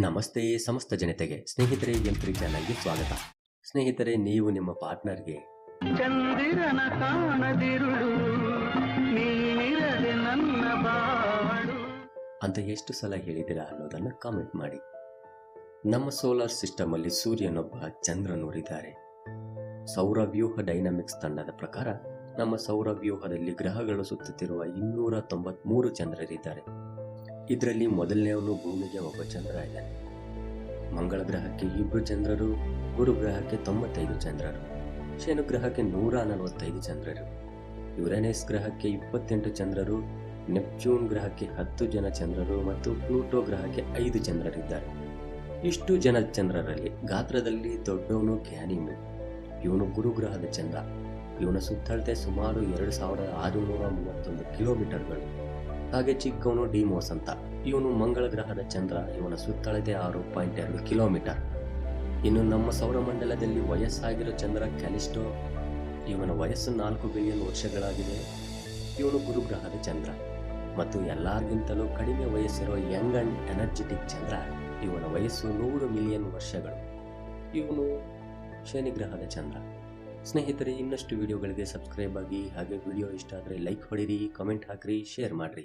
ನಮಸ್ತೆ ಸಮಸ್ತ ಜನತೆಗೆ ಸ್ನೇಹಿತರೆ ಎಂ3 ಚಾನಲ್ಗೆ ಸ್ವಾಗತ. ಸ್ನೇಹಿತರೆ, ನೀವು ನಿಮ್ಮ ಪಾರ್ಟ್ನರ್ಗೆ ಚಂದಿರನ ಕಾಣದಿರುಳು ನೀನಿರದೆ ನನ್ನ ಬಾಳು ಅಂತ ಎಷ್ಟು ಸಲ ಹೇಳಿದಿರಾ ಅನ್ನೋದನ್ನ ಕಾಮೆಂಟ್ ಮಾಡಿ. ನಮ್ಮ ಸೋಲಾರ್ ಸಿಸ್ಟಮ್ ಅಲ್ಲಿ ಸೂರ್ಯನೊಬ್ಬ, ಚಂದ್ರನೂರಿದ್ದಾರೆ. ಸೌರವ್ಯೂಹ ಡೈನಾಮಿಕ್ಸ್ ತಂಡದ ಪ್ರಕಾರ ನಮ್ಮ ಸೌರವ್ಯೂಹದಲ್ಲಿ ಗ್ರಹಗಳು ಸುತ್ತುತ್ತಿರುವ 293 ಚಂದ್ರರಿದ್ದಾರೆ. ಇದರಲ್ಲಿ ಮೊದಲನೆಯವನು ಭೂಮಿಗೆ ಒಬ್ಬ ಚಂದ್ರ ಇದ್ದಾನೆ. ಮಂಗಳ ಗ್ರಹಕ್ಕೆ 2 ಚಂದ್ರರು, ಗುರು ಗ್ರಹಕ್ಕೆ 95 ಚಂದ್ರರು, ಶನಿ ಗ್ರಹಕ್ಕೆ 145 ಚಂದ್ರರು, ಯುರೇನಸ್ ಗ್ರಹಕ್ಕೆ 28 ಚಂದ್ರರು, ನೆಪ್ಚೂನ್ ಗ್ರಹಕ್ಕೆ 10 ಜನ ಚಂದ್ರರು ಮತ್ತು ಪ್ಲೂಟೋ ಗ್ರಹಕ್ಕೆ 5 ಚಂದ್ರರಿದ್ದಾರೆ. ಇಷ್ಟು ಜನ ಚಂದ್ರರಲ್ಲಿ ಗಾತ್ರದಲ್ಲಿ ದೊಡ್ಡವನು ಗ್ಯಾನಿಮೀಡ್. ಇವನು ಗುರು ಗ್ರಹದ ಚಂದ್ರ. ಇವನ ಸುತ್ತಳತೆ ಸುಮಾರು 2631 ಕಿಲೋಮೀಟರ್ಗಳು. ಹಾಗೆ ಚಿಕ್ಕವನು ಡಿಮೋಸ್ ಅಂತ. ಇವನು ಮಂಗಳ ಗ್ರಹದ ಚಂದ್ರ. ಇವನ ಸುತ್ತಳತೆ 6.2 ಕಿಲೋಮೀಟರ್. ಇನ್ನು ನಮ್ಮ ಸೌರಮಂಡಲದಲ್ಲಿ ವಯಸ್ಸಾಗಿರೋ ಚಂದ್ರ ಕ್ಯಾಲಿಸ್ಟೋ. ಇವನ ವಯಸ್ಸು 4 ಬಿಲಿಯನ್ ವರ್ಷಗಳಾಗಿದೆ. ಇವನು ಗುರುಗ್ರಹದ ಚಂದ್ರ. ಮತ್ತು ಎಲ್ಲರಿಗಿಂತಲೂ ಕಡಿಮೆ ವಯಸ್ಸಿರೋ ಯಂಗ್ ಅಂಡ್ ಎನರ್ಜೆಟಿಕ್ ಚಂದ್ರ. ಇವನ ವಯಸ್ಸು 100 ಮಿಲಿಯನ್ ವರ್ಷಗಳು. ಇವನು ಶನಿ ಗ್ರಹದ ಚಂದ್ರ. ಸ್ನೇಹಿತರೆ, ಇನ್ನಷ್ಟು ವಿಡಿಯೋಗಳಿಗೆ ಸಬ್ಸ್ಕ್ರೈಬ್ ಆಗಿ. ಹಾಗೆ ವಿಡಿಯೋ ಇಷ್ಟ ಆದರೆ ಲೈಕ್ ಹೊಡಿರಿ, ಕಮೆಂಟ್ ಹಾಕ್ರಿ, ಶೇರ್ ಮಾಡ್ರಿ.